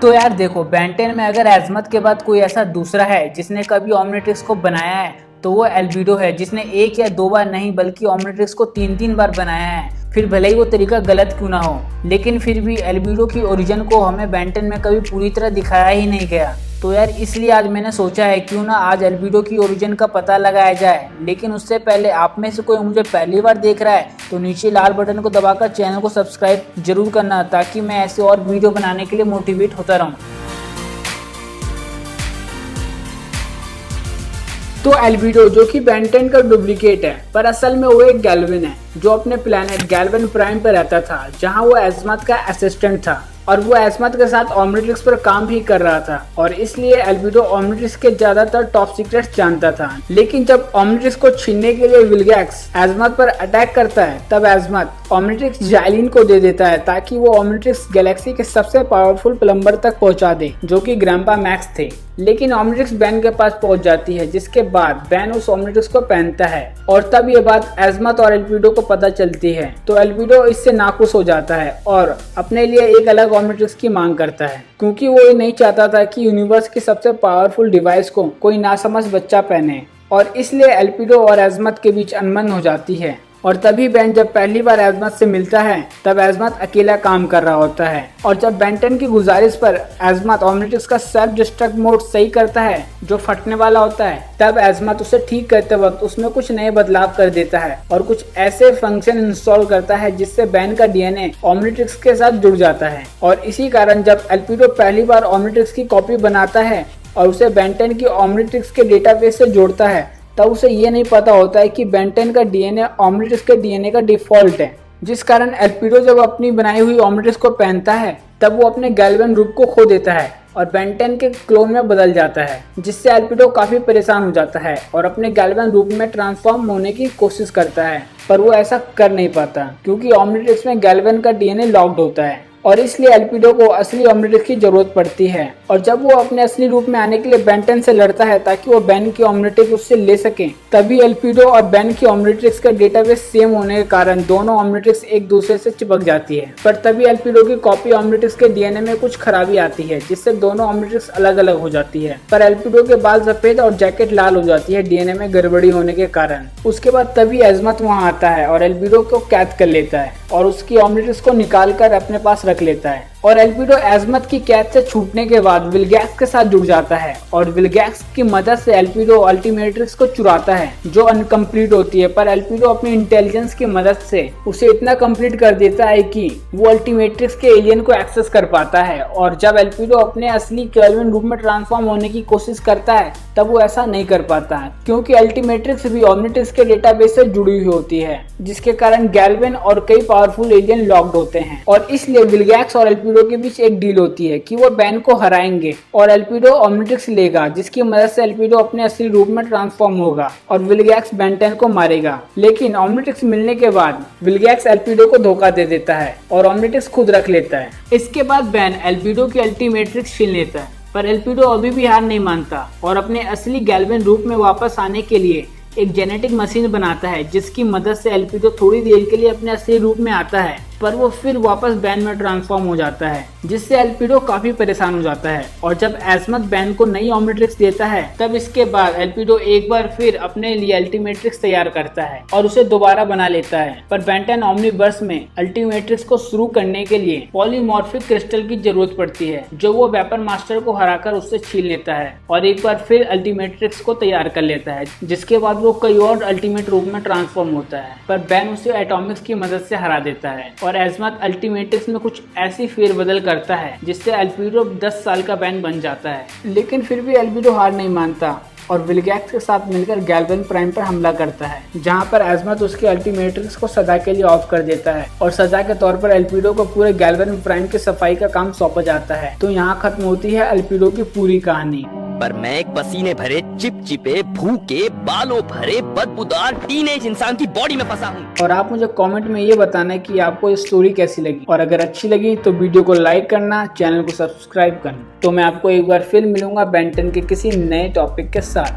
तो यार देखो, बेंटेन में अगर एजमत के बाद कोई ऐसा दूसरा है जिसने कभी ओमनिट्रिक्स को बनाया है तो वो एल्बिडो है, जिसने एक या दो बार नहीं बल्कि ओमनिट्रिक्स को 3-3 बार बनाया है। फिर भले ही वो तरीका गलत क्यों ना हो, लेकिन फिर भी एल्बिडो की ओरिजिन को हमें बेंटेन में कभी पूरी तरह दिखाया ही नहीं गया। तो यार इसलिए आज मैंने सोचा है क्यों ना आज एल्बिडो की ओरिजिन का पता लगाया जाए। लेकिन उससे पहले आप में से कोई मुझे पहली बार देख रहा है तो नीचे लाल बटन को दबाकर चैनल को सब्सक्राइब जरूर करना, ताकि मैं ऐसे और वीडियो बनाने के लिए मोटिवेट होता रहूं। तो एल्बिडो जो कि बेंटेन का डुप्लीकेट है, पर असल में वो एक गैल्विन है जो अपने प्लैनेट गैल्विन प्राइम पर रहता था, जहां वो एजमत का असिस्टेंट था और वो एजमत के साथ ओमनिट्रिक्स पर काम भी कर रहा था। और इसलिए एल्बिडो ओमनिट्रिक्स के ज्यादातर टॉप सीक्रेट्स जानता था। लेकिन जब ओमनिट्रिक्स को छीनने के लिए विलगैक्स एजमत पर अटैक करता है, तब एजमत ओमनिट्रिक्स जाइलिन को दे देता है ताकि वो ओमनिट्रिक्स गैलेक्सी के सबसे पावरफुल प्लम्बर तक पहुंचा दे, जो कि ग्रैंपा मैक्स थे। लेकिन ओमनिट्रिक्स बैन के पास पहुंच जाती है, जिसके बाद बैन उस ओमनिट्रिक्स को पहनता है और तब ये बात एजमत और एल्बिडो को पता चलती है। तो एल्बिडो इससे नाखुश हो जाता है और अपने लिए एक अलग ओमनिट्रिक्स की मांग करता है, क्योंकि वो ये नहीं चाहता था कि यूनिवर्स की सबसे पावरफुल डिवाइस को कोई नासमझ बच्चा पहने। और इसलिए एल्बिडो और एजमत के बीच अनबन हो जाती है। और तभी बैन जब पहली बार एजमत से मिलता है तब एजमत अकेला काम कर रहा होता है। और जब बेंटेन की गुजारिश पर एजमत ओमनिट्रिक्स का सेल्फ डिस्ट्रक्ट मोड सही करता है जो फटने वाला होता है, तब एजमत उसे ठीक करते वक्त उसमें कुछ नए बदलाव कर देता है और कुछ ऐसे फंक्शन इंस्टॉल करता है जिससे बैन का डीएनए ओमनिट्रिक्स के साथ जुड़ जाता है। और इसी कारण जब एल्बिडो पहली बार ओमनिट्रिक्स की कॉपी बनाता है और उसे बेंटेन की ओमनिट्रिक्स के डेटाबेस से जोड़ता है, तब उसे ये नहीं पता होता है कि बेंटेन का डीएनए ओमनिट्रिक्स के डीएनए का डिफॉल्ट है। जिस कारण एल्बिडो जब अपनी बनाई हुई ओमनिट्रिक्स को पहनता है तब वो अपने गैल्विन रूप को खो देता है और बेंटेन के क्लोन में बदल जाता है, जिससे एल्बिडो काफी परेशान हो जाता है और अपने गैल्विन रूप में ट्रांसफॉर्म होने की कोशिश करता है। पर वो ऐसा कर नहीं पाता क्योंकि ओमनिट्रिक्स में गैल्विन का डीएनए लॉक्ड होता है और इसलिए एल्बिडो को असली ओमनिट्रिक्स की जरूरत पड़ती है। और जब वो अपने असली रूप में आने के लिए बेंटेन से लड़ता है ताकि वो बैन की ओमनिट्रिक्स उससे ले सके, तभी एल्बिडो और बैन की ओमनिट्रिक्स का डेटाबेस सेम होने के कारण दोनों ओमनिट्रिक्स एक दूसरे से चिपक जाती है। पर तभी एल्बिडो की कॉपी ओमनिट्रिक्स के डीएनए में कुछ खराबी आती है, जिससे दोनों ओमनिट्रिक्स अलग अलग हो जाती है। पर एल्बिडो के बाल सफेद और जैकेट लाल हो जाती है डीएनए में गड़बड़ी होने के कारण। उसके बाद तभी एजमत वहाँ आता है और एल्बिडो को कैद कर लेता है और उसकी ओमनिट्रिक्स को निकाल कर अपने पास रख लेता है। और एल्बिडो एजमत की कैद से छूटने के बाद विलगैक्स के साथ जुड़ जाता है और विलगैक्स की मदद से एल्बिडो अल्टीमेट्रिक्स को चुराता है जो अनकम्प्लीट होती है। पर एल्बिडो अपनी इंटेलिजेंस की मदद से उसे इतना कंप्लीट कर देता है कि वो अल्टीमेट्रिक्स के एलियन को एक्सेस कर पाता है। और जब एल्बिडो अपने असली गैल्विन रूप में ट्रांसफॉर्म होने की कोशिश करता है तब वो ऐसा नहीं कर पाता है, क्योंकि अल्टीमेट्रिक्स भी ओमनिट्रिक्स के डेटाबेस से जुड़ी हुई होती है, जिसके कारण गैल्विन और कई पावरफुल एलियन लॉक्ड होते हैं। और इसलिए विलगैक्स और एल्बिडो के बीच एक डील होती है कि वो बैन को हराएंगे और एल्बिडो ओमनिट्रिक्स लेगा, जिसकी मदद से एल्बिडो अपने असली रूप में ट्रांसफॉर्म होगा और विलगैक्स बेंटेन को मारेगा। लेकिन ओमनिट्रिक्स मिलने के बाद विलगैक्स एल्बिडो को धोखा दे देता है और ओमनिट्रिक्स खुद रख लेता है। इसके बाद बैन एल्बिडो की अल्टीमेट्रिक्स छीन लेता है, पर एल्बिडो अभी भी हार नहीं मानता और अपने असली गैल्विन रूप में वापस आने के लिए एक जेनेटिक मशीन बनाता है, जिसकी मदद से एल्बिडो थोड़ी देर के लिए अपने असली रूप में आता है, पर वो फिर वापस बैन में ट्रांसफॉर्म हो जाता है, जिससे एल्बिडो काफी परेशान हो जाता है। और जब एजमत बैन को नई ओमनिट्रिक्स देता है तब इसके बाद एल्बिडो एक बार फिर अपने लिए अल्टीमेट्रिक्स तैयार करता है और उसे दोबारा बना लेता है। पर बेंटेन ओमनिवर्स में अल्टीमेट्रिक्स को शुरू करने के लिए पॉलीमॉर्फिक क्रिस्टल की जरूरत पड़ती है, जो वो वेपन मास्टर को हराकर उससे छीन लेता है और एक बार फिर अल्टीमेट्रिक्स को तैयार कर लेता है, जिसके बाद वो कई और अल्टीमेट रूप में ट्रांसफॉर्म होता है। पर बैन उसे एटॉमिक्स की मदद से हरा देता है और एजमत अल्टीमेट्रिक्स में कुछ ऐसी फेरबदल करता है जिससे एल्बिडो 10 साल का बैन बन जाता है। लेकिन फिर भी एल्बिडो हार नहीं मानता और विलगैक्स के साथ मिलकर गैल्विन प्राइम पर हमला करता है, जहां पर एजमत उसके अल्टीमेट्रिक्स को सजा के लिए ऑफ कर देता है और सजा के तौर पर एल्बिडो को पूरे गैल्विन प्राइम की सफाई का काम सौंपा जाता है। तो यहाँ खत्म होती है एल्बिडो की पूरी कहानी। पर मैं एक पसीने भरे, चिपचिपे, भूखे, बालों भरे, बदबूदार टीनेज इंसान की बॉडी में फंसा हूँ। और आप मुझे कमेंट में ये बताना है कि आपको ये स्टोरी कैसी लगी, और अगर अच्छी लगी तो वीडियो को लाइक करना, चैनल को सब्सक्राइब करना। तो मैं आपको एक बार फिर मिलूंगा बेंटेन के किसी नए टॉपिक के साथ।